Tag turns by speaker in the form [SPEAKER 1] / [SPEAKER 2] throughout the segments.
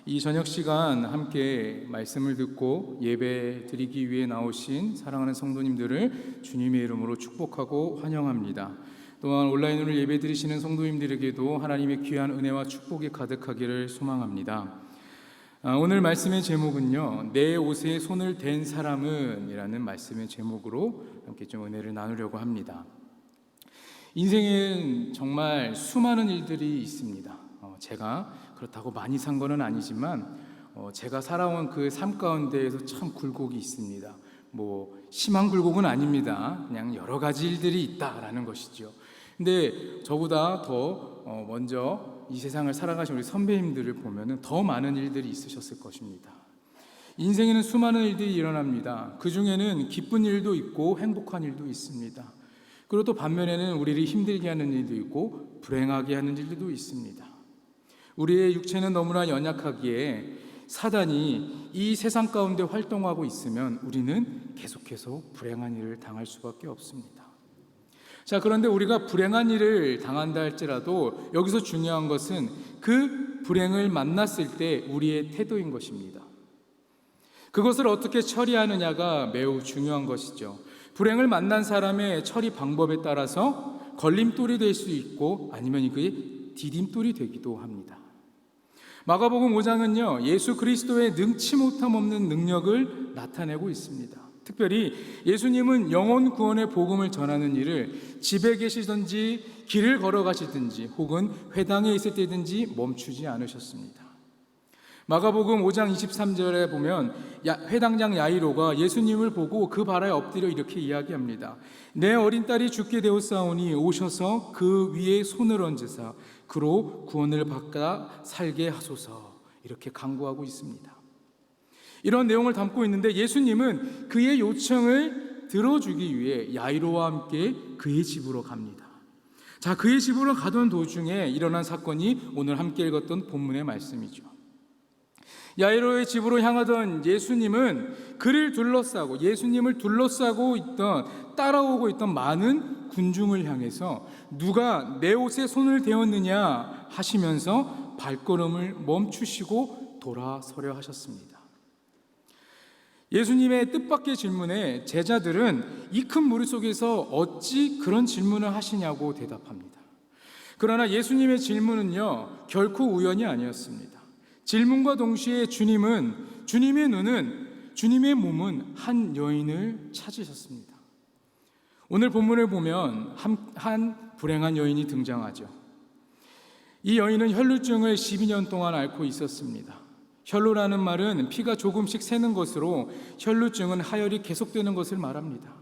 [SPEAKER 1] 이 저녁 시간 함께 말씀을 듣고 예배 드리기 위해 나오신 사랑하는 성도님들을 주님의 이름으로 축복하고 환영합니다. 또한 온라인으로 예배 드리시는 성도님들에게도 하나님의 귀한 은혜와 축복이 가득하기를 소망합니다. 오늘 말씀의 제목은요, 내 옷에 손을 댄 사람은 이라는 말씀의 제목으로 함께 좀 은혜를 나누려고 합니다. 인생엔 정말 수많은 일들이 있습니다. 제가 그렇다고 많이 산 거는 아니지만 제가 살아온 그 삶 가운데에서 참 굴곡이 있습니다. 심한 굴곡은 아닙니다. 그냥 여러 가지 일들이 있다라는 것이죠. 근데 저보다 더 먼저 이 세상을 살아가신 우리 선배님들을 보면 더 많은 일들이 있으셨을 것입니다. 인생에는 수많은 일들이 일어납니다. 그 중에는 기쁜 일도 있고 행복한 일도 있습니다. 그리고 또 반면에는 우리를 힘들게 하는 일도 있고 불행하게 하는 일도 있습니다. 우리의 육체는 너무나 연약하기에 사단이 이 세상 가운데 활동하고 있으면 우리는 계속해서 불행한 일을 당할 수밖에 없습니다. 자, 그런데 우리가 불행한 일을 당한다 할지라도 여기서 중요한 것은 그 불행을 만났을 때 우리의 태도인 것입니다. 그것을 어떻게 처리하느냐가 매우 중요한 것이죠. 불행을 만난 사람의 처리 방법에 따라서 걸림돌이 될 수 있고 아니면 그게 디딤돌이 되기도 합니다. 마가복음 5장은요, 예수 그리스도의 능치 못함 없는 능력을 나타내고 있습니다. 특별히 예수님은 영혼 구원의 복음을 전하는 일을 집에 계시든지 길을 걸어가시든지 혹은 회당에 있을 때든지 멈추지 않으셨습니다. 마가복음 5장 23절에 보면 회당장 야이로가 예수님을 보고 그 발에 엎드려 이렇게 이야기합니다. 내 어린 딸이 죽게 되었사오니 오셔서 그 위에 손을 얹으사 그로 구원을 받아 살게 하소서, 이렇게 간구하고 있습니다. 이런 내용을 담고 있는데 예수님은 그의 요청을 들어주기 위해 야이로와 함께 그의 집으로 갑니다. 자, 그의 집으로 가던 도중에 일어난 사건이 오늘 함께 읽었던 본문의 말씀이죠. 야이로의 집으로 향하던 예수님은 예수님을 둘러싸고 있던, 따라오고 있던 많은 군중을 향해서 누가 내 옷에 손을 대었느냐 하시면서 발걸음을 멈추시고 돌아서려 하셨습니다. 예수님의 뜻밖의 질문에 제자들은 이 큰 무리 속에서 어찌 그런 질문을 하시냐고 대답합니다. 그러나 예수님의 질문은요, 결코 우연이 아니었습니다. 질문과 동시에 주님의 몸은 한 여인을 찾으셨습니다. 오늘 본문을 보면 한 불행한 여인이 등장하죠. 이 여인은 혈루증을 12년 동안 앓고 있었습니다. 혈루라는 말은 피가 조금씩 새는 것으로 혈루증은 하혈이 계속되는 것을 말합니다.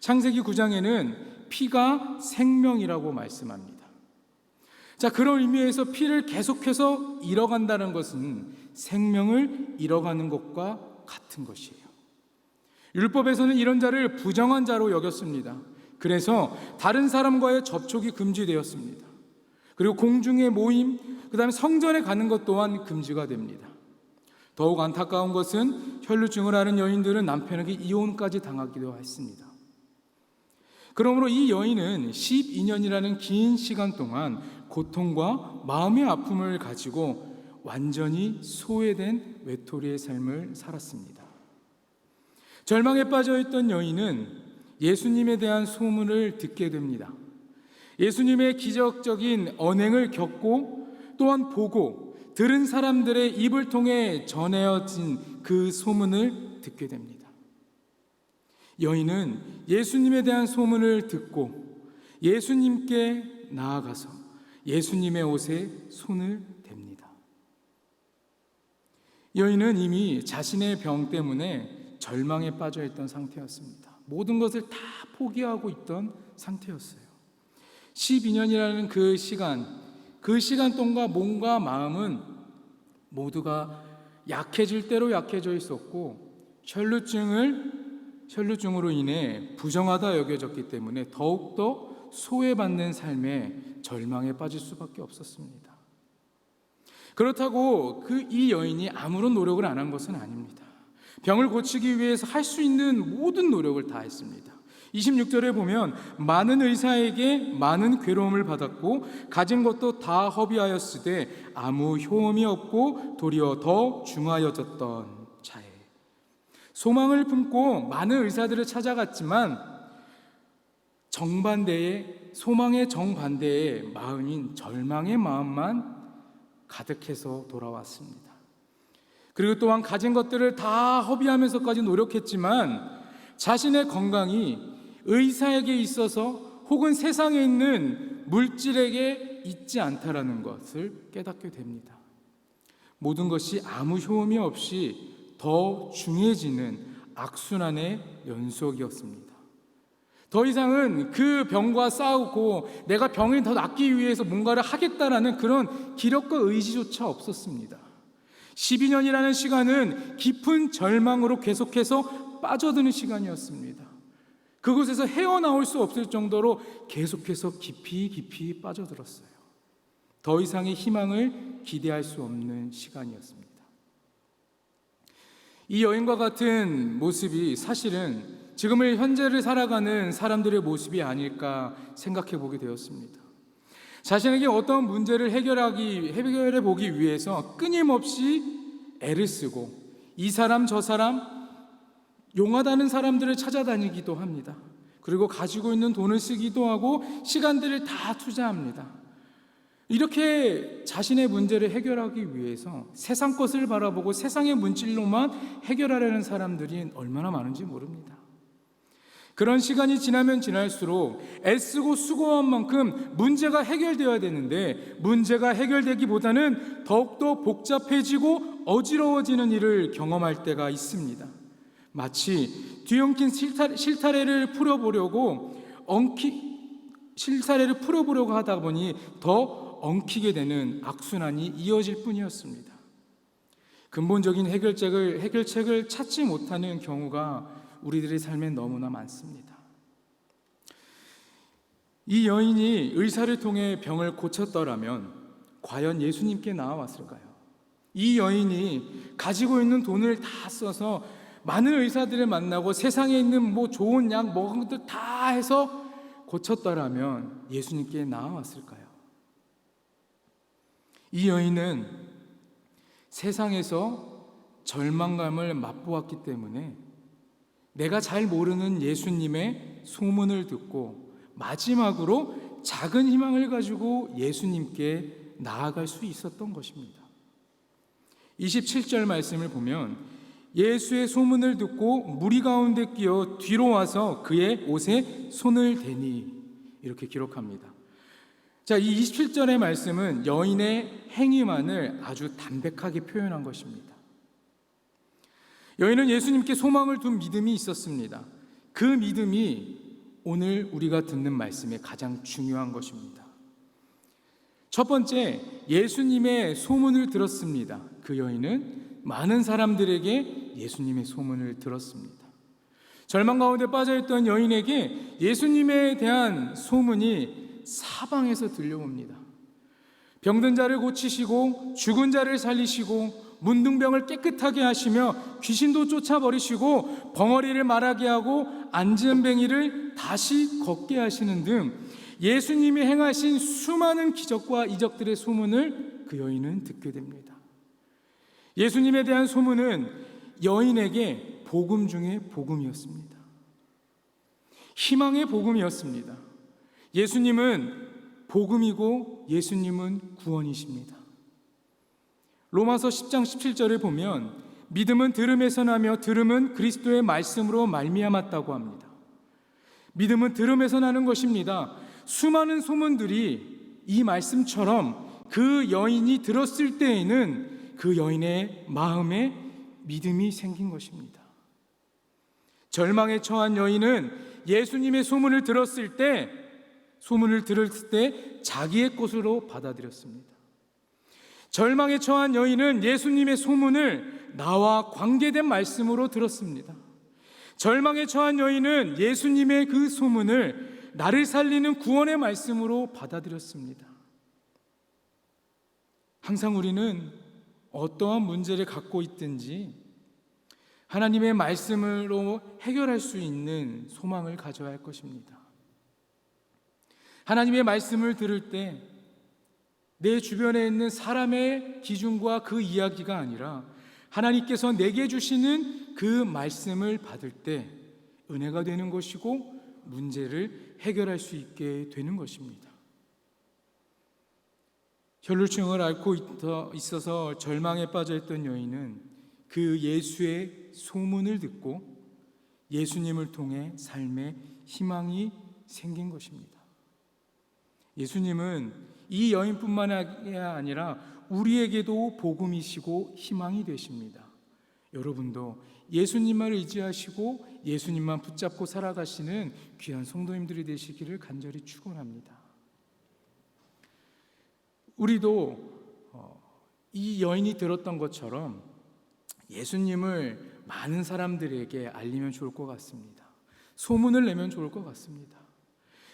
[SPEAKER 1] 창세기 9장에는 피가 생명이라고 말씀합니다. 자, 그런 의미에서 피를 계속해서 잃어간다는 것은 생명을 잃어가는 것과 같은 것이에요. 율법에서는 이런 자를 부정한 자로 여겼습니다. 그래서 다른 사람과의 접촉이 금지되었습니다. 그리고 공중의 모임, 그 다음에 성전에 가는 것 또한 금지가 됩니다. 더욱 안타까운 것은 혈루증을 앓은 여인들은 남편에게 이혼까지 당하기도 했습니다. 그러므로 이 여인은 12년이라는 긴 시간 동안 고통과 마음의 아픔을 가지고 완전히 소외된 외톨이의 삶을 살았습니다. 절망에 빠져있던 여인은 예수님에 대한 소문을 듣게 됩니다. 예수님의 기적적인 언행을 겪고 또한 보고 들은 사람들의 입을 통해 전해진 그 소문을 듣게 됩니다. 여인은 예수님에 대한 소문을 듣고 예수님께 나아가서 예수님의 옷에 손을 댑니다. 여인은 이미 자신의 병 때문에 절망에 빠져 있던 상태였습니다. 모든 것을 다 포기하고 있던 상태였어요. 12년이라는 그 시간 동안 몸과 마음은 모두가 약해질 대로 약해져 있었고 혈루증으로 인해 부정하다 여겨졌기 때문에 더욱더 소외받는 삶에 절망에 빠질 수밖에 없었습니다. 그렇다고 이 여인이 아무런 노력을 안 한 것은 아닙니다. 병을 고치기 위해서 할 수 있는 모든 노력을 다 했습니다. 26절에 보면 많은 의사에게 많은 괴로움을 받았고 가진 것도 다 허비하였으되 아무 효험이 없고 도리어 더 중하여졌던 자에, 소망을 품고 많은 의사들을 찾아갔지만 정반대의, 소망의 정반대의 마음인 절망의 마음만 가득해서 돌아왔습니다. 그리고 또한 가진 것들을 다 허비하면서까지 노력했지만 자신의 건강이 의사에게 있어서 혹은 세상에 있는 물질에게 있지 않다라는 것을 깨닫게 됩니다. 모든 것이 아무 효험이 없이 더 중해지는 악순환의 연속이었습니다. 더 이상은 그 병과 싸우고 내가 병이 더 낫기 위해서 뭔가를 하겠다라는 그런 기력과 의지조차 없었습니다. 12년이라는 시간은 깊은 절망으로 계속해서 빠져드는 시간이었습니다. 그곳에서 헤어나올 수 없을 정도로 계속해서 깊이 빠져들었어요. 더 이상의 희망을 기대할 수 없는 시간이었습니다. 이 여인과 같은 모습이 사실은 지금의 현재를 살아가는 사람들의 모습이 아닐까 생각해 보게 되었습니다. 자신에게 어떤 문제를 해결해 보기 위해서 끊임없이 애를 쓰고 이 사람 저 사람 용하다는 사람들을 찾아다니기도 합니다. 그리고 가지고 있는 돈을 쓰기도 하고 시간들을 다 투자합니다. 이렇게 자신의 문제를 해결하기 위해서 세상 것을 바라보고 세상의 문질로만 해결하려는 사람들이 얼마나 많은지 모릅니다. 그런 시간이 지나면 지날수록 애쓰고 수고한 만큼 문제가 해결되어야 되는데 문제가 해결되기보다는 더욱더 복잡해지고 어지러워지는 일을 경험할 때가 있습니다. 마치 뒤엉킨 실타래를 풀어보려고 하다 보니 더 엉키게 되는 악순환이 이어질 뿐이었습니다. 근본적인 해결책을 찾지 못하는 경우가 우리들의 삶에 너무나 많습니다. 이 여인이 의사를 통해 병을 고쳤더라면 과연 예수님께 나아왔을까요? 이 여인이 가지고 있는 돈을 다 써서 많은 의사들을 만나고 세상에 있는 좋은 약 먹은 것들 다 해서 고쳤더라면 예수님께 나아왔을까요? 이 여인은 세상에서 절망감을 맛보았기 때문에 내가 잘 모르는 예수님의 소문을 듣고 마지막으로 작은 희망을 가지고 예수님께 나아갈 수 있었던 것입니다. 27절 말씀을 보면 예수의 소문을 듣고 무리 가운데 끼어 뒤로 와서 그의 옷에 손을 대니, 이렇게 기록합니다. 자, 이 27절의 말씀은 여인의 행위만을 아주 담백하게 표현한 것입니다. 여인은 예수님께 소망을 둔 믿음이 있었습니다. 그 믿음이 오늘 우리가 듣는 말씀의 가장 중요한 것입니다. 첫 번째, 예수님의 소문을 들었습니다. 그 여인은 많은 사람들에게 예수님의 소문을 들었습니다. 절망 가운데 빠져있던 여인에게 예수님에 대한 소문이 사방에서 들려옵니다. 병든 자를 고치시고 죽은 자를 살리시고 문둥병을 깨끗하게 하시며 귀신도 쫓아버리시고 벙어리를 말하게 하고 안진뱅이를 다시 걷게 하시는 등 예수님이 행하신 수많은 기적과 이적들의 소문을 그 여인은 듣게 됩니다. 예수님에 대한 소문은 여인에게 복음 중에 복음이었습니다. 희망의 복음이었습니다. 예수님은 복음이고 예수님은 구원이십니다. 로마서 10장 17절을 보면 믿음은 들음에서 나며 들음은 그리스도의 말씀으로 말미암았다고 합니다. 믿음은 들음에서 나는 것입니다. 수많은 소문들이 이 말씀처럼 그 여인이 들었을 때에는 그 여인의 마음에 믿음이 생긴 것입니다. 절망에 처한 여인은 예수님의 소문을 들을 때 자기의 것으로 받아들였습니다. 절망에 처한 여인은 예수님의 소문을 나와 관계된 말씀으로 들었습니다. 절망에 처한 여인은 예수님의 그 소문을 나를 살리는 구원의 말씀으로 받아들였습니다. 항상 우리는 어떠한 문제를 갖고 있든지 하나님의 말씀으로 해결할 수 있는 소망을 가져야 할 것입니다. 하나님의 말씀을 들을 때 내 주변에 있는 사람의 기준과 그 이야기가 아니라 하나님께서 내게 주시는 그 말씀을 받을 때 은혜가 되는 것이고 문제를 해결할 수 있게 되는 것입니다. 혈루증을 앓고 있어서 절망에 빠져있던 여인은 그 예수의 소문을 듣고 예수님을 통해 삶에 희망이 생긴 것입니다. 예수님은 이 여인뿐만 아니라 우리에게도 복음이시고 희망이 되십니다. 여러분도 예수님만 의지하시고 예수님만 붙잡고 살아가시는 귀한 성도님들이 되시기를 간절히 축원합니다. 우리도 이 여인이 들었던 것처럼 예수님을 많은 사람들에게 알리면 좋을 것 같습니다. 소문을 내면 좋을 것 같습니다.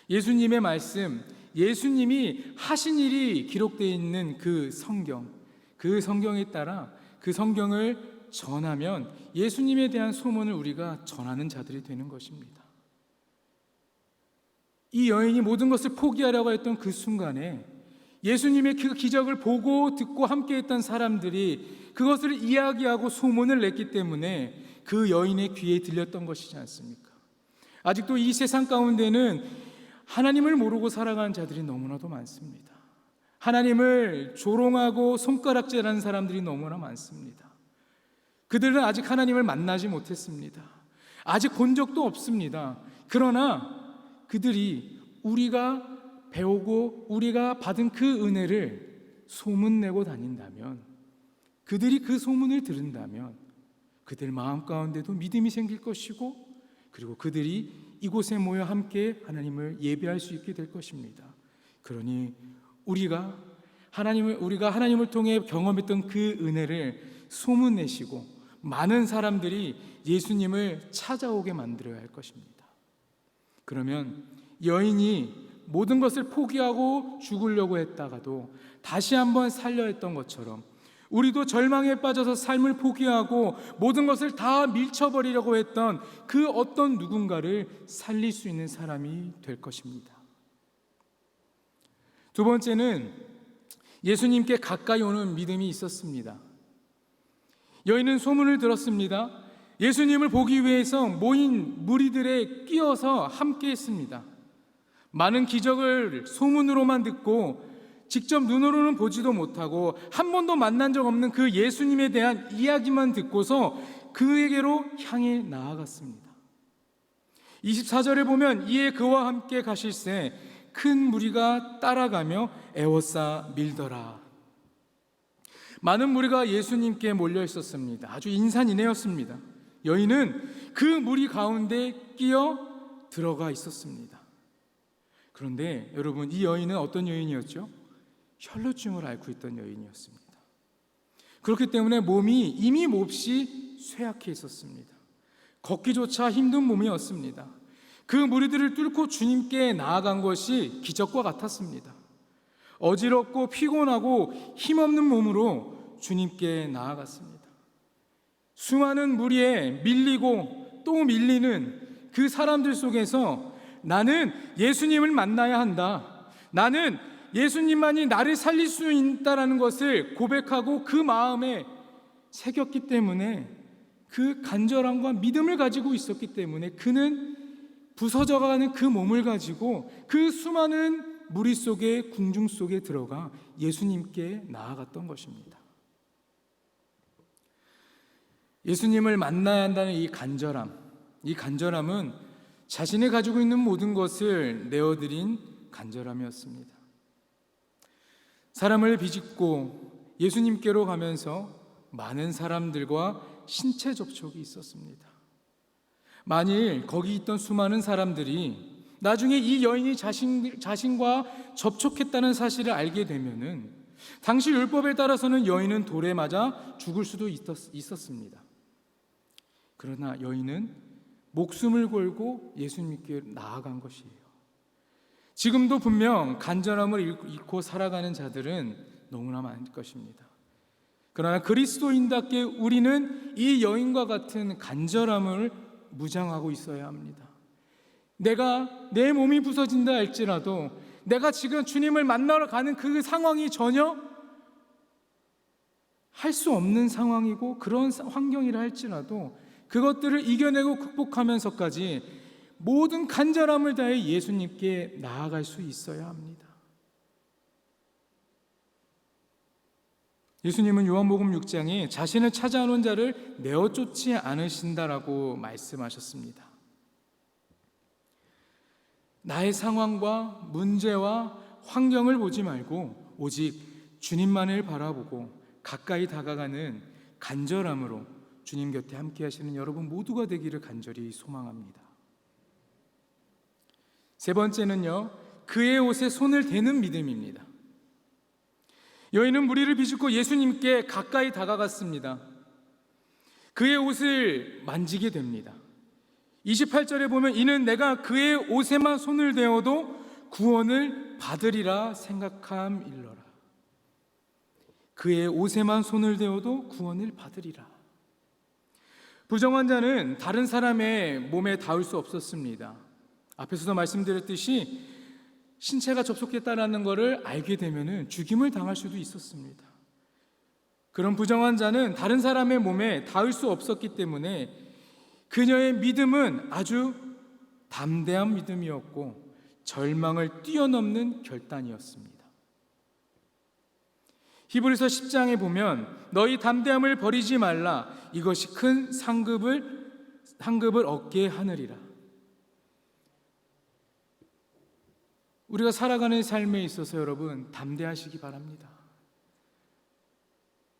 [SPEAKER 1] 예수님의 말씀, 예수님이 하신 일이 기록되어 있는 그 성경에 따라 그 성경을 전하면 예수님에 대한 소문을 우리가 전하는 자들이 되는 것입니다. 이 여인이 모든 것을 포기하려고 했던 그 순간에 예수님의 그 기적을 보고 듣고 함께했던 사람들이 그것을 이야기하고 소문을 냈기 때문에 그 여인의 귀에 들렸던 것이지 않습니까? 아직도 이 세상 가운데는 하나님을 모르고 살아가는 자들이 너무나도 많습니다. 하나님을 조롱하고 손가락질하는 사람들이 너무나 많습니다. 그들은 아직 하나님을 만나지 못했습니다. 아직 본 적도 없습니다. 그러나 그들이 우리가 배우고 우리가 받은 그 은혜를 소문내고 다닌다면, 그들이 그 소문을 들은다면 그들 마음 가운데도 믿음이 생길 것이고, 그리고 그들이 이곳에 모여 함께 하나님을 예배할 수 있게 될 것입니다. 그러니 우리가 하나님을 통해 경험했던 그 은혜를 소문내시고 많은 사람들이 예수님을 찾아오게 만들어야 할 것입니다. 그러면 여인이 모든 것을 포기하고 죽으려고 했다가도 다시 한번 살려 했던 것처럼 우리도 절망에 빠져서 삶을 포기하고 모든 것을 다 밀쳐버리려고 했던 그 어떤 누군가를 살릴 수 있는 사람이 될 것입니다. 두 번째는 예수님께 가까이 오는 믿음이 있었습니다. 여인은 소문을 들었습니다. 예수님을 보기 위해서 모인 무리들에 끼어서 함께 했습니다. 많은 기적을 소문으로만 듣고 직접 눈으로는 보지도 못하고 한 번도 만난 적 없는 그 예수님에 대한 이야기만 듣고서 그에게로 향해 나아갔습니다. 24절에 보면 이에 그와 함께 가실새 큰 무리가 따라가며 애워싸 밀더라. 많은 무리가 예수님께 몰려 있었습니다. 아주 인산인해였습니다. 여인은 그 무리 가운데 끼어 들어가 있었습니다. 그런데 여러분, 이 여인은 어떤 여인이었죠? 혈루증을 앓고 있던 여인이었습니다. 그렇기 때문에 몸이 이미 몹시 쇠약해 있었습니다. 걷기조차 힘든 몸이었습니다. 그 무리들을 뚫고 주님께 나아간 것이 기적과 같았습니다. 어지럽고 피곤하고 힘없는 몸으로 주님께 나아갔습니다. 수많은 무리에 밀리고 또 밀리는 그 사람들 속에서 나는 예수님을 만나야 한다, 나는 예수님만이 나를 살릴 수 있다는 것을 고백하고 그 마음에 새겼기 때문에, 그 간절함과 믿음을 가지고 있었기 때문에 그는 부서져가는 그 몸을 가지고 그 수많은 무리 속에, 궁중 속에 들어가 예수님께 나아갔던 것입니다. 예수님을 만나야 한다는 이 간절함은 자신이 가지고 있는 모든 것을 내어드린 간절함이었습니다. 사람을 비집고 예수님께로 가면서 많은 사람들과 신체 접촉이 있었습니다. 만일 거기 있던 수많은 사람들이 나중에 이 여인이 자신과 접촉했다는 사실을 알게 되면은 당시 율법에 따라서는 여인은 돌에 맞아 죽을 수도 있었습니다. 그러나 여인은 목숨을 걸고 예수님께 나아간 것이에요. 지금도 분명 간절함을 잃고 살아가는 자들은 너무나 많을 것입니다. 그러나 그리스도인답게 우리는 이 여인과 같은 간절함을 무장하고 있어야 합니다. 내가 내 몸이 부서진다 할지라도, 내가 지금 주님을 만나러 가는 그 상황이 전혀 할 수 없는 상황이고 그런 환경이라 할지라도 그것들을 이겨내고 극복하면서까지 모든 간절함을 다해 예수님께 나아갈 수 있어야 합니다. 예수님은 요한복음 6장에 자신을 찾아오는 자를 내어 쫓지 않으신다라고 말씀하셨습니다. 나의 상황과 문제와 환경을 보지 말고 오직 주님만을 바라보고 가까이 다가가는 간절함으로 주님 곁에 함께 하시는 여러분 모두가 되기를 간절히 소망합니다. 세 번째는요, 그의 옷에 손을 대는 믿음입니다. 여인은 무리를 비집고 예수님께 가까이 다가갔습니다. 그의 옷을 만지게 됩니다. 28절에 보면 이는 내가 그의 옷에만 손을 대어도 구원을 받으리라 생각함일러라. 그의 옷에만 손을 대어도 구원을 받으리라. 부정한 자는 다른 사람의 몸에 닿을 수 없었습니다. 앞에서도 말씀드렸듯이 신체가 접촉했다는 것을 알게 되면 죽임을 당할 수도 있었습니다. 그런 부정한 자는 다른 사람의 몸에 닿을 수 없었기 때문에 그녀의 믿음은 아주 담대한 믿음이었고 절망을 뛰어넘는 결단이었습니다. 히브리서 10장에 보면 너희 담대함을 버리지 말라, 이것이 큰 상급을 얻게 하느리라. 우리가 살아가는 삶에 있어서 여러분 담대하시기 바랍니다.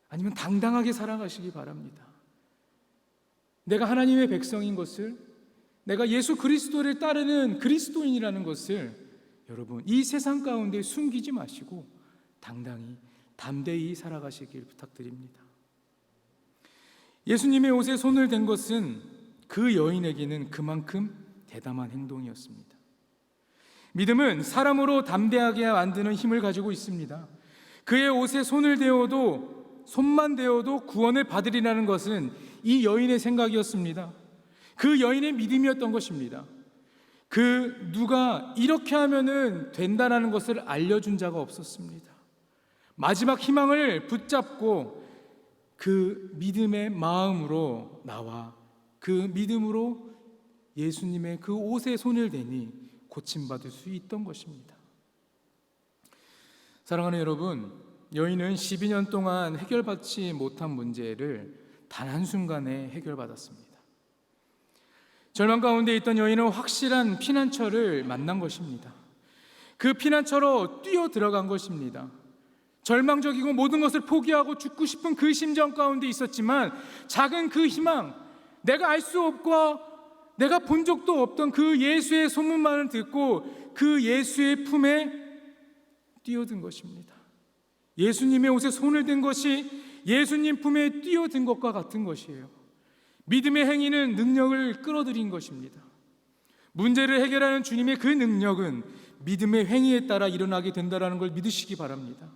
[SPEAKER 1] 아니면 당당하게 살아가시기 바랍니다. 내가 하나님의 백성인 것을, 내가 예수 그리스도를 따르는 그리스도인이라는 것을 여러분 이 세상 가운데 숨기지 마시고 당당히 담대히 살아가시길 부탁드립니다. 예수님의 옷에 손을 댄 것은 그 여인에게는 그만큼 대담한 행동이었습니다. 믿음은 사람으로 담대하게 만드는 힘을 가지고 있습니다. 그의 옷에 손을 대어도, 손만 대어도 구원을 받으리라는 것은 이 여인의 생각이었습니다. 그 여인의 믿음이었던 것입니다. 누가 이렇게 하면은 된다라는 것을 알려준 자가 없었습니다. 마지막 희망을 붙잡고 그 믿음의 마음으로 나와 그 믿음으로 예수님의 그 옷에 손을 대니 고침받을 수 있던 것입니다. 사랑하는 여러분, 여인은 12년 동안 해결받지 못한 문제를 단 한순간에 해결받았습니다. 절망 가운데 있던 여인은 확실한 피난처를 만난 것입니다. 그 피난처로 뛰어 들어간 것입니다. 절망적이고 모든 것을 포기하고 죽고 싶은 그 심정 가운데 있었지만 작은 그 희망, 내가 알 수 없고 내가 본 적도 없던 그 예수의 소문만을 듣고 그 예수의 품에 뛰어든 것입니다. 예수님의 옷에 손을 댄 것이 예수님 품에 뛰어든 것과 같은 것이에요. 믿음의 행위는 능력을 끌어들인 것입니다. 문제를 해결하는 주님의 그 능력은 믿음의 행위에 따라 일어나게 된다는 걸 믿으시기 바랍니다.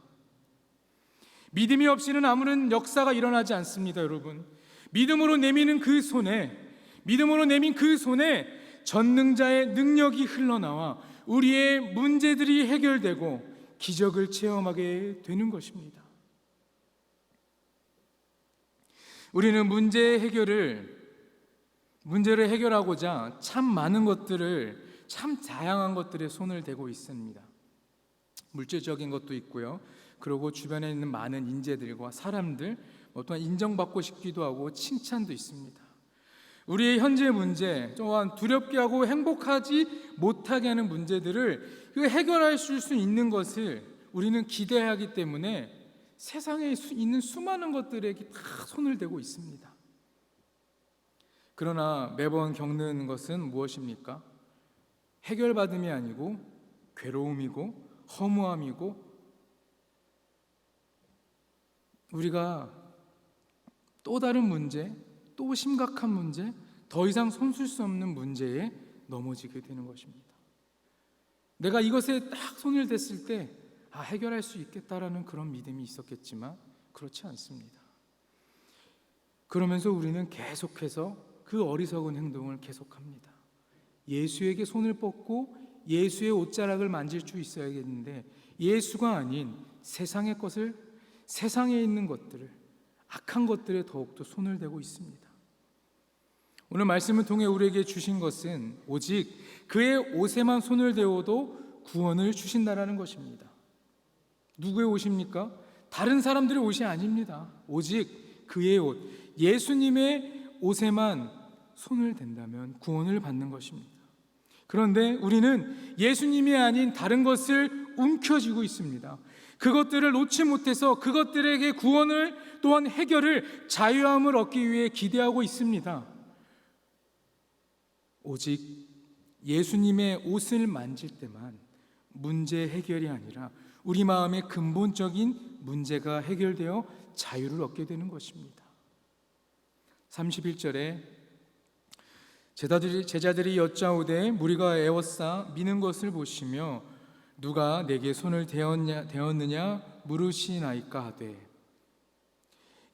[SPEAKER 1] 믿음이 없이는 아무런 역사가 일어나지 않습니다, 여러분. 믿음으로 내미는 그 손에, 믿음으로 내민 그 손에 전능자의 능력이 흘러나와 우리의 문제들이 해결되고 기적을 체험하게 되는 것입니다. 우리는 문제를 해결하고자 참 많은 것들을, 참 다양한 것들에 손을 대고 있습니다. 물질적인 것도 있고요. 그리고 주변에 있는 많은 인재들과 사람들, 또한 인정받고 싶기도 하고 칭찬도 있습니다. 우리의 현재 문제, 또한 두렵게 하고 행복하지 못하게 하는 문제들을 해결할 수 있는 것을 우리는 기대하기 때문에 세상에 있는 수많은 것들에게 다 손을 대고 있습니다. 그러나 매번 겪는 것은 무엇입니까? 해결받음이 아니고 괴로움이고 허무함이고, 우리가 또 다른 문제, 또 심각한 문제, 더 이상 손쓸 수 없는 문제에 넘어지게 되는 것입니다. 내가 이것에 딱 손을 댔을 때 해결할 수 있겠다라는 그런 믿음이 있었겠지만 그렇지 않습니다. 그러면서 우리는 계속해서 그 어리석은 행동을 계속합니다. 예수에게 손을 뻗고 예수의 옷자락을 만질 수 있어야겠는데 예수가 아닌 세상의 것을, 세상에 있는 것들을, 악한 것들에 더욱더 손을 대고 있습니다. 오늘 말씀을 통해 우리에게 주신 것은 오직 그의 옷에만 손을 대어도 구원을 주신다라는 것입니다. 누구의 옷입니까? 다른 사람들의 옷이 아닙니다. 오직 그의 옷, 예수님의 옷에만 손을 댄다면 구원을 받는 것입니다. 그런데 우리는 예수님이 아닌 다른 것을 움켜쥐고 있습니다. 그것들을 놓지 못해서 그것들에게 구원을, 또한 해결을, 자유함을 얻기 위해 기대하고 있습니다. 오직 예수님의 옷을 만질 때만 문제 해결이 아니라 우리 마음의 근본적인 문제가 해결되어 자유를 얻게 되는 것입니다. 31절에 제자들이 여짜오되 무리가 애워싸 미는 것을 보시며 누가 내게 손을 대었느냐 물으시나이까 하되,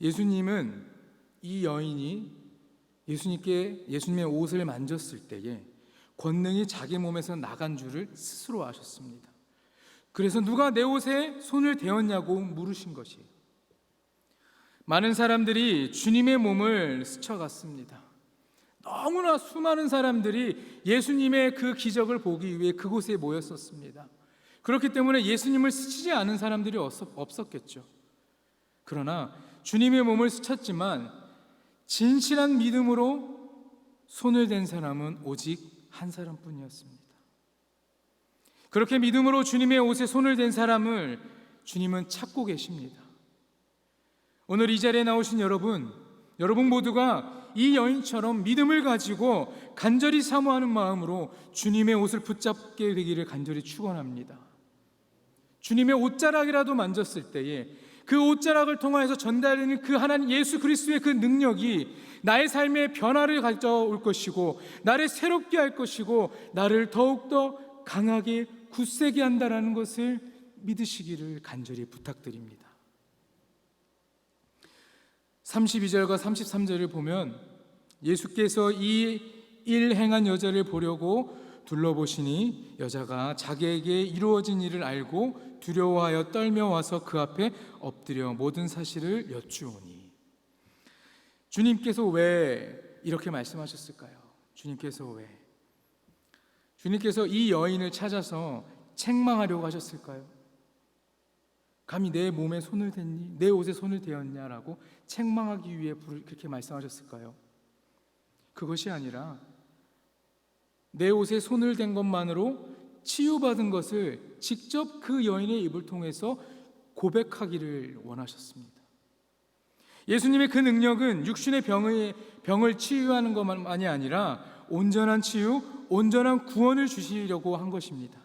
[SPEAKER 1] 예수님은 이 여인이 예수님의 옷을 만졌을 때에 권능이 자기 몸에서 나간 줄을 스스로 아셨습니다. 그래서 누가 내 옷에 손을 대었냐고 물으신 것이에요. 많은 사람들이 주님의 몸을 스쳐갔습니다. 너무나 수많은 사람들이 예수님의 그 기적을 보기 위해 그곳에 모였었습니다. 그렇기 때문에 예수님을 스치지 않은 사람들이 없었겠죠. 그러나 주님의 몸을 스쳤지만 진실한 믿음으로 손을 댄 사람은 오직 한 사람뿐이었습니다. 그렇게 믿음으로 주님의 옷에 손을 댄 사람을 주님은 찾고 계십니다. 오늘 이 자리에 나오신 여러분 모두가 이 여인처럼 믿음을 가지고 간절히 사모하는 마음으로 주님의 옷을 붙잡게 되기를 간절히 축원합니다. 주님의 옷자락이라도 만졌을 때에 그 옷자락을 통하여서 전달되는 그 하나님 예수 그리스도의 그 능력이 나의 삶에 변화를 가져올 것이고 나를 새롭게 할 것이고 나를 더욱더 강하게 굳세게 한다라는 것을 믿으시기를 간절히 부탁드립니다. 32절과 33절을 보면 예수께서 이 일 행한 여자를 보려고 둘러보시니 여자가 자기에게 이루어진 일을 알고 두려워하여 떨며 와서 그 앞에 엎드려 모든 사실을 여쭈오니. 주님께서 왜 이렇게 말씀하셨을까요? 주님께서 이 여인을 찾아서 책망하려고 하셨을까요? 감히 내 몸에 손을 댔니? 내 옷에 손을 대었냐라고 책망하기 위해 그렇게 말씀하셨을까요? 그것이 아니라 내 옷에 손을 댄 것만으로 치유받은 것을 직접 그 여인의 입을 통해서 고백하기를 원하셨습니다. 예수님의 그 능력은 육신의 병을 치유하는 것만이 아니라 온전한 치유, 온전한 구원을 주시려고 한 것입니다.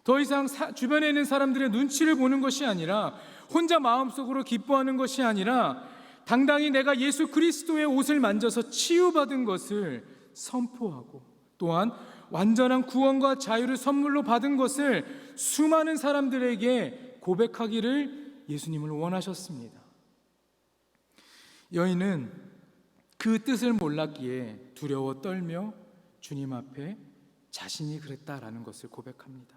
[SPEAKER 1] 더 이상 주변에 있는 사람들의 눈치를 보는 것이 아니라 혼자 마음속으로 기뻐하는 것이 아니라 당당히 내가 예수 그리스도의 옷을 만져서 치유받은 것을 선포하고 또한 완전한 구원과 자유를 선물로 받은 것을 수많은 사람들에게 고백하기를 예수님을 원하셨습니다. 여인은 그 뜻을 몰랐기에 두려워 떨며 주님 앞에 자신이 그랬다라는 것을 고백합니다.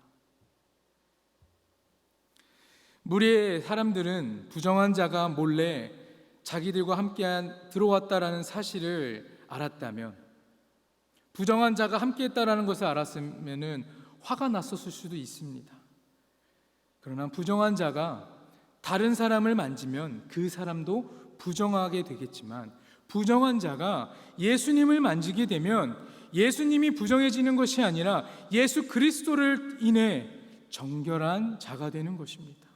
[SPEAKER 1] 무리의 사람들은 부정한 자가 몰래 자기들과 함께 들어왔다라는 사실을 알았다면, 부정한 자가 함께했다라는 것을 알았으면 화가 났었을 수도 있습니다. 그러나 부정한 자가 다른 사람을 만지면 그 사람도 부정하게 되겠지만, 부정한 자가 예수님을 만지게 되면 예수님이 부정해지는 것이 아니라 예수 그리스도를 인해 정결한 자가 되는 것입니다.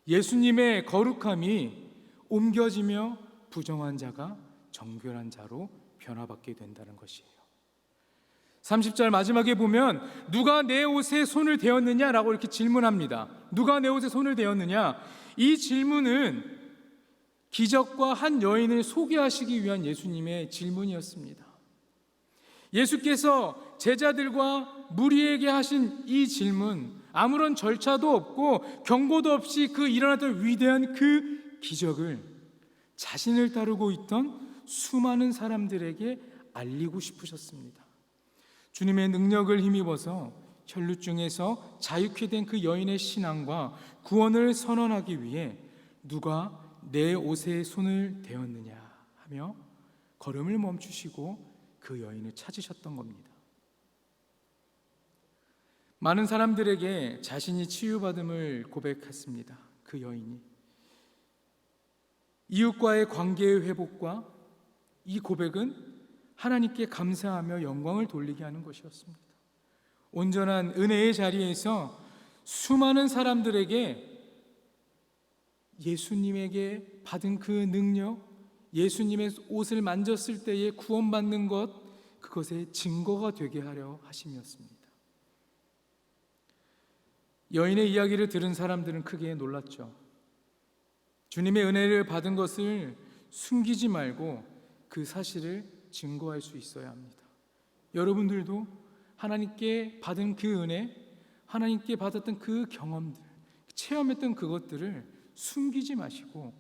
[SPEAKER 1] 예수님의 거룩함이 옮겨지며 부정한 자가 정결한 자로 변화받게 된다는 것이에요. 30절 마지막에 보면 누가 내 옷에 손을 대었느냐라고 이렇게 질문합니다. 누가 내 옷에 손을 대었느냐? 이 질문은 기적과 한 여인을 소개하시기 위한 예수님의 질문이었습니다. 예수께서 제자들과 무리에게 하신 이 질문, 아무런 절차도 없고 경고도 없이 그 일어났던 위대한 그 기적을 자신을 따르고 있던 수많은 사람들에게 알리고 싶으셨습니다. 주님의 능력을 힘입어서 혈루증에서 자유케 된 그 여인의 신앙과 구원을 선언하기 위해 누가 내 옷에 손을 대었느냐 하며 걸음을 멈추시고 그 여인을 찾으셨던 겁니다. 많은 사람들에게 자신이 치유받음을 고백했습니다. 그 여인이 이웃과의 관계의 회복과 이 고백은 하나님께 감사하며 영광을 돌리게 하는 것이었습니다. 온전한 은혜의 자리에서 수많은 사람들에게 예수님에게 받은 그 능력, 예수님의 옷을 만졌을 때에 구원받는 것, 그것의 증거가 되게 하려 하심이었습니다. 여인의 이야기를 들은 사람들은 크게 놀랐죠. 주님의 은혜를 받은 것을 숨기지 말고 그 사실을 증거할 수 있어야 합니다. 여러분들도 하나님께 받은 그 은혜, 하나님께 받았던 그 경험들, 체험했던 그것들을 숨기지 마시고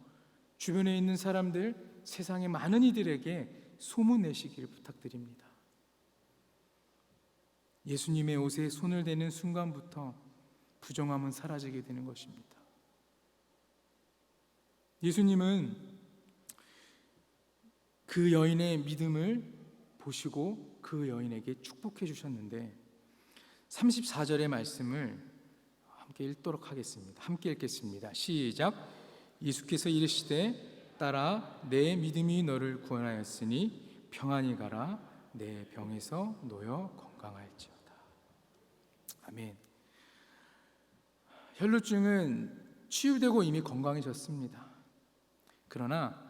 [SPEAKER 1] 주변에 있는 사람들, 세상의 많은 이들에게 소문내시기를 부탁드립니다. 예수님의 옷에 손을 대는 순간부터 부정함은 사라지게 되는 것입니다. 예수님은 그 여인의 믿음을 보시고 그 여인에게 축복해 주셨는데 34절의 말씀을 함께 읽도록 하겠습니다. 함께 읽겠습니다. 시작. 예수께서 이르시되 딸아 내 믿음이 너를 구원하였으니 평안히 가라 내 병에서 놓여 건강할지어다. 아멘. 혈루증은 치유되고 이미 건강해졌습니다. 그러나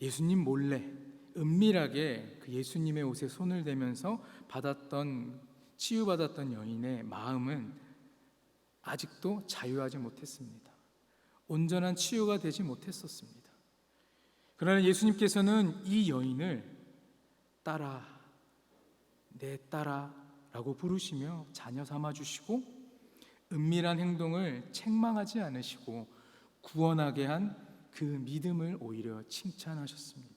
[SPEAKER 1] 예수님 몰래 은밀하게 그 예수님의 옷에 손을 대면서 치유받았던 여인의 마음은 아직도 자유하지 못했습니다. 온전한 치유가 되지 못했었습니다. 그러나 예수님께서는 이 여인을 딸아, 내 딸아 라고 부르시며 자녀 삼아주시고 은밀한 행동을 책망하지 않으시고 구원하게 한 그 믿음을 오히려 칭찬하셨습니다.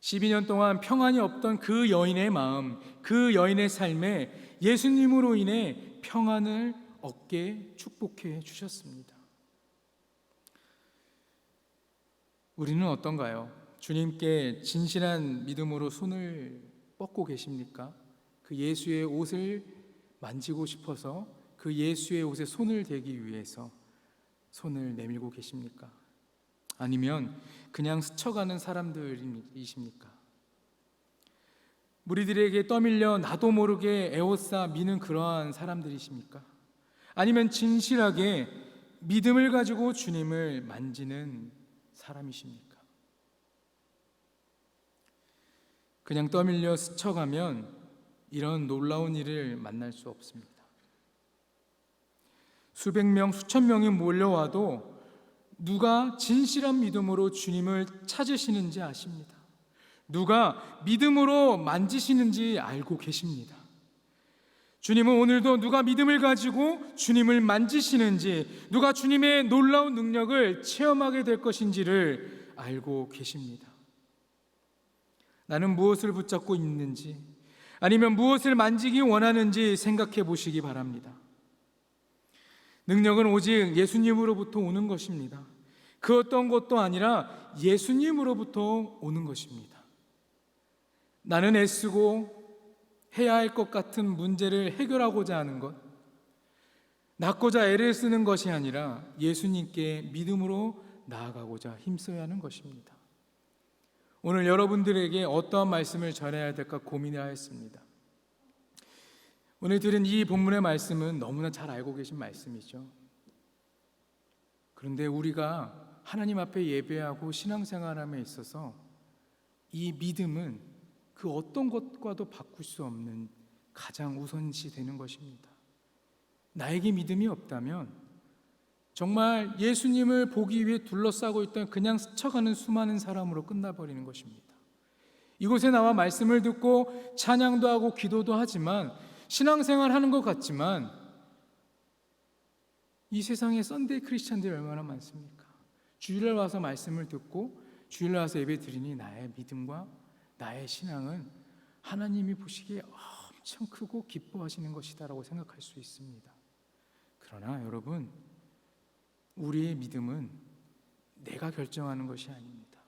[SPEAKER 1] 12년 동안 평안이 없던 그 여인의 마음, 그 여인의 삶에 예수님으로 인해 평안을 얻게 축복해 주셨습니다. 우리는 어떤가요? 주님께 진실한 믿음으로 손을 뻗고 계십니까? 그 예수의 옷을 만지고 싶어서 그 예수의 옷에 손을 대기 위해서 손을 내밀고 계십니까? 아니면 그냥 스쳐가는 사람들이십니까? 무리들에게 떠밀려 나도 모르게 에워싸 미는 그러한 사람들이십니까? 아니면 진실하게 믿음을 가지고 주님을 만지는 사람이십니까? 그냥 떠밀려 스쳐가면 이런 놀라운 일을 만날 수 없습니다. 수백 명, 수천 명이 몰려와도 누가 진실한 믿음으로 주님을 찾으시는지 아십니다. 누가 믿음으로 만지시는지 알고 계십니다. 주님은 오늘도 누가 믿음을 가지고 주님을 만지시는지, 누가 주님의 놀라운 능력을 체험하게 될 것인지를 알고 계십니다. 나는 무엇을 붙잡고 있는지, 아니면 무엇을 만지기 원하는지 생각해 보시기 바랍니다. 능력은 오직 예수님으로부터 오는 것입니다. 그 어떤 것도 아니라 예수님으로부터 오는 것입니다. 나는 애쓰고 해야 할 것 같은 문제를 해결하고자 하는 것, 낳고자 애를 쓰는 것이 아니라 예수님께 믿음으로 나아가고자 힘써야 하는 것입니다. 오늘 여러분들에게 어떠한 말씀을 전해야 될까 고민하였습니다. 오늘 들은 이 본문의 말씀은 너무나 잘 알고 계신 말씀이죠. 그런데 우리가 하나님 앞에 예배하고 신앙생활함에 있어서 이 믿음은 그 어떤 것과도 바꿀 수 없는 가장 우선시 되는 것입니다. 나에게 믿음이 없다면 정말 예수님을 보기 위해 둘러싸고 있던 그냥 스쳐가는 수많은 사람으로 끝나버리는 것입니다. 이곳에 나와 말씀을 듣고 찬양도 하고 기도도 하지만 신앙생활 하는 것 같지만 이 세상에 썬데이 크리스찬들이 얼마나 많습니까? 주일날 와서 말씀을 듣고 주일 나와서 예배 드리니 나의 믿음과 나의 신앙은 하나님이 보시기에 엄청 크고 기뻐하시는 것이다라고 생각할 수 있습니다. 그러나 여러분, 우리의 믿음은 내가 결정하는 것이 아닙니다.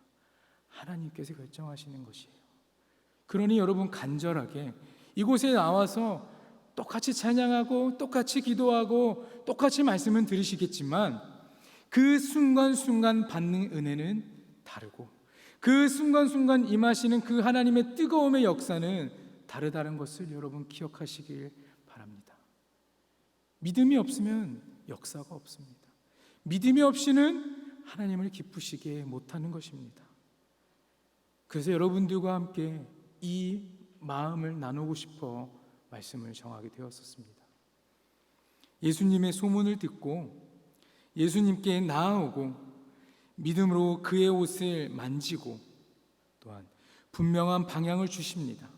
[SPEAKER 1] 하나님께서 결정하시는 것이에요. 그러니 여러분, 간절하게 이곳에 나와서 똑같이 찬양하고 똑같이 기도하고 똑같이 말씀은 들으시겠지만 그 순간순간 받는 은혜는 다르고 그 순간순간 임하시는 그 하나님의 뜨거움의 역사는 다르다는 것을 여러분 기억하시길 바랍니다. 믿음이 없으면 역사가 없습니다. 믿음이 없이는 하나님을 기쁘시게 못하는 것입니다. 그래서 여러분들과 함께 이 마음을 나누고 싶어 말씀을 정하게 되었었습니다. 예수님의 소문을 듣고 예수님께 나아오고 믿음으로 그의 옷을 만지고 또한 분명한 방향을 주십니다.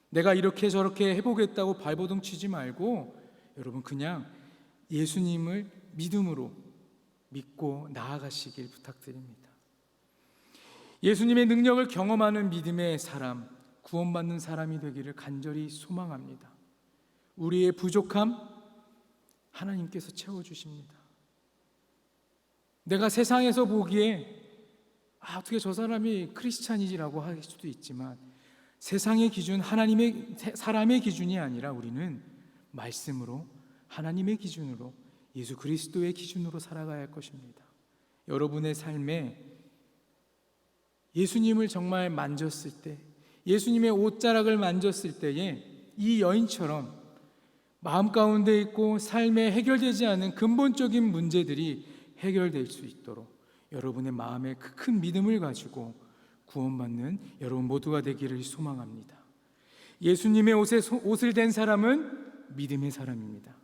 [SPEAKER 1] 내가 이렇게 저렇게 해보겠다고 발버둥 치지 말고 여러분 그냥 예수님을 믿음으로 믿고 나아가시길 부탁드립니다. 예수님의 능력을 경험하는 믿음의 사람, 구원받는 사람이 되기를 간절히 소망합니다. 우리의 부족함 하나님께서 채워주십니다. 내가 세상에서 보기에 어떻게 저 사람이 크리스찬이지라고 할 수도 있지만 세상의 기준, 사람의 기준이 아니라 우리는 말씀으로 하나님의 기준으로 예수 그리스도의 기준으로 살아가야 할 것입니다. 여러분의 삶에 예수님을 정말 만졌을 때, 예수님의 옷자락을 만졌을 때에 이 여인처럼 마음 가운데 있고 삶에 해결되지 않은 근본적인 문제들이 해결될 수 있도록 여러분의 마음에 그 큰 믿음을 가지고 구원받는 여러분 모두가 되기를 소망합니다. 예수님의 옷을 댄 사람은 믿음의 사람입니다.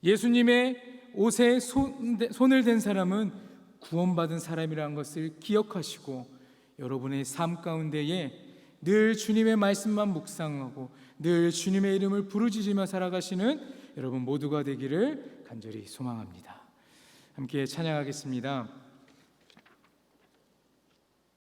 [SPEAKER 1] 예수님의 옷에 손을 댄 사람은 구원받은 사람이라는 것을 기억하시고 여러분의 삶 가운데에 늘 주님의 말씀만 묵상하고 늘 주님의 이름을 부르짖으며 살아가시는 여러분 모두가 되기를 간절히 소망합니다. 함께 찬양하겠습니다.